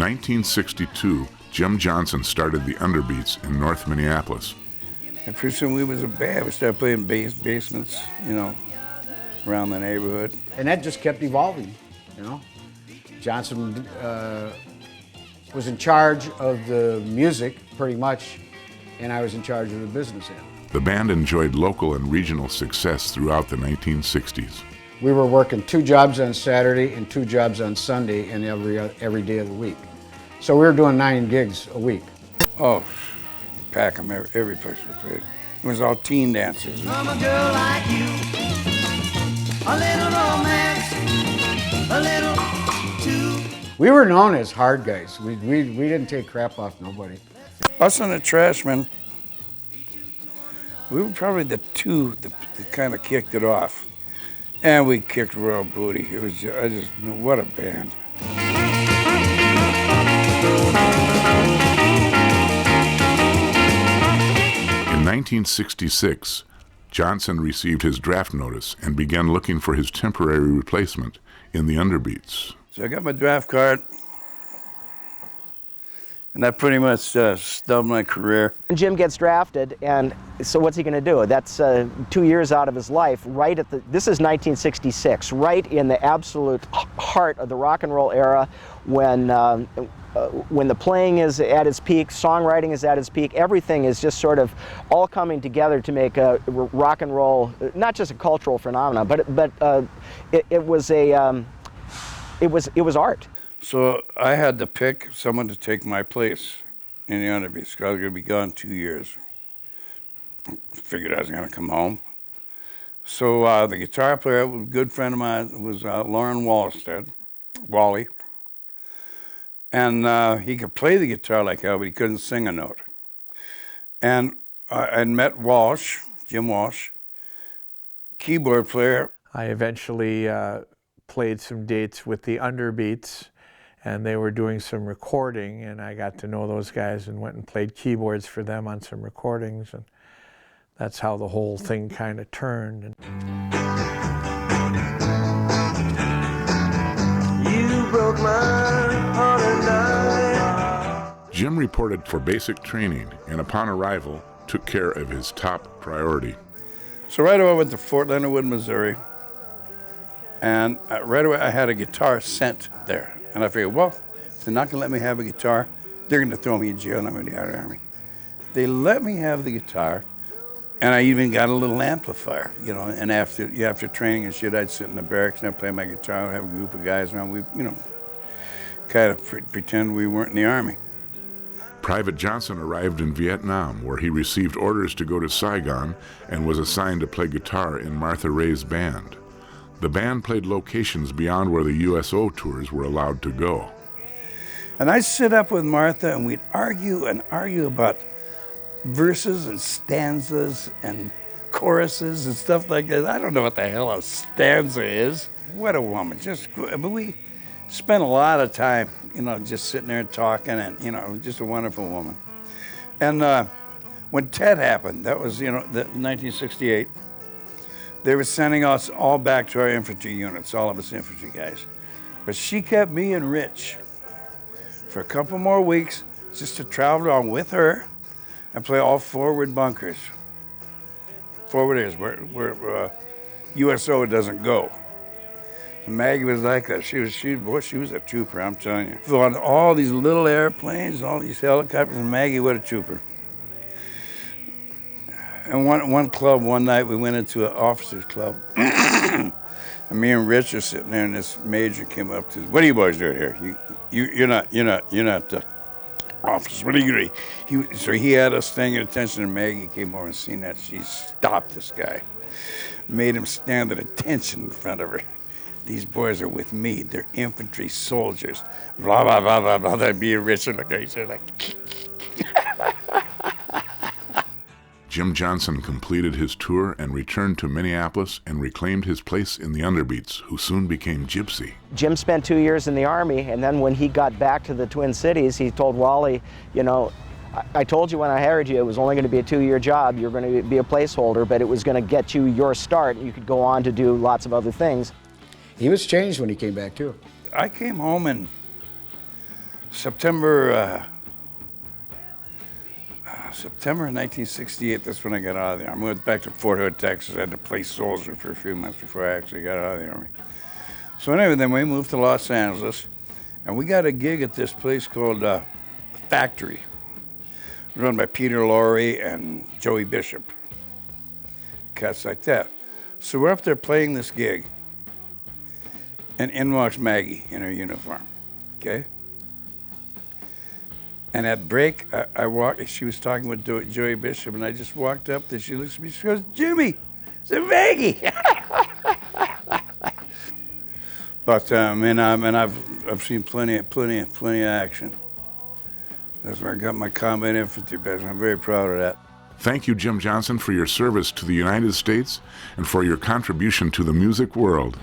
1962, Jim Johnson started the Underbeats in North Minneapolis. And pretty soon we was a band. We started playing basements, around the neighborhood. And that just kept evolving, Johnson was in charge of the music, pretty much, and I was in charge of the business end. The band enjoyed local and regional success throughout the 1960s. We were working 2 jobs on Saturday and 2 jobs on Sunday and every day of the week. So we were doing 9 gigs a week. Oh, pack them every place we played. It was all teen dances. I'm a girl like you, a little romance, a little too. We were known as hard guys. We didn't take crap off nobody. Us and the Trashmen, we were probably the two that kind of kicked it off. And we kicked real booty. It was I just knew what a band. In 1966, Johnson received his draft notice and began looking for his temporary replacement in the Underbeats. So I got my draft card, and that pretty much stubbed my career. Jim gets drafted, and so what's he going to do? That's 2 years out of his life, right at this is 1966, right in the absolute heart of the rock and roll era, when the playing is at its peak, songwriting is at its peak, everything is just sort of all coming together to make rock and roll, not just a cultural phenomenon, but it was art. So I had to pick someone to take my place in the Underbeats, because I was going to be gone 2 years. Figured I was going to come home. So the guitar player, a good friend of mine, was Lauren Wally. And he could play the guitar like hell, but he couldn't sing a note. And I met Jim Walsh, keyboard player. I eventually played some dates with the Underbeats, and they were doing some recording, and I got to know those guys and went and played keyboards for them on some recordings, and that's how the whole thing kind of turned. You broke my heart and I. Jim reported for basic training, and upon arrival, took care of his top priority. So right away I went to Fort Leonard Wood, Missouri, and right away I had a guitar sent there. And I figured, well, if they're not going to let me have a guitar, they're going to throw me in jail and I'm going to be out of the Army. They let me have the guitar, and I even got a little amplifier, and after training and shit, I'd sit in the barracks and I'd play my guitar and have a group of guys around. We, kind of pretend we weren't in the Army. Private Johnson arrived in Vietnam, where he received orders to go to Saigon and was assigned to play guitar in Martha Ray's band. The band played locations beyond where the USO tours were allowed to go. And I'd sit up with Martha and we'd argue about verses and stanzas and choruses and stuff like that. I don't know what the hell a stanza is. What a woman. But we spent a lot of time, just sitting there and talking, and, just a wonderful woman. And when Ted happened, that was, 1968, they were sending us all back to our infantry units, all of us infantry guys. But she kept me and Rich for a couple more weeks just to travel on with her and play all forward bunkers. Forward areas where USO doesn't go. And Maggie was like that. She was a trooper, I'm telling you. Flew on all these little airplanes, all these helicopters, and Maggie was a trooper. And one club, one night, we went into an officers' club. And me and Rich are sitting there, and this major came up to us. What are you boys doing here? You're not officers. What are you doing? So he had us staying at attention, and Maggie came over and seen that. She stopped this guy, made him stand at attention in front of her. These boys are with me. They're infantry soldiers. Blah, blah, blah, blah, blah. That'd be a Richard. Jim Johnson completed his tour and returned to Minneapolis and reclaimed his place in the Underbeats, who soon became Gypsy. Jim spent 2 years in the Army, and then when he got back to the Twin Cities, he told Wally, I told you when I hired you it was only going to be a 2-year job. You're going to be a placeholder, but it was going to get you your start, and you could go on to do lots of other things. He was changed when he came back, too. I came home in September 1968, that's when I got out of the Army. I went back to Fort Hood, Texas. I had to play soldier for a few months before I actually got out of the Army. So anyway, then we moved to Los Angeles, and we got a gig at this place called Factory, run by Peter Lorre and Joey Bishop, cats like that. So we're up there playing this gig, and in walks Maggie in her uniform, okay? And at break, I walked, she was talking with Joey Bishop, and I just walked up there. She looks at me, she goes, Jimmy, it's a Maggie. But, and I've seen plenty of action. That's where I got my combat infantry badge. I'm very proud of that. Thank you, Jim Johnson, for your service to the United States and for your contribution to the music world.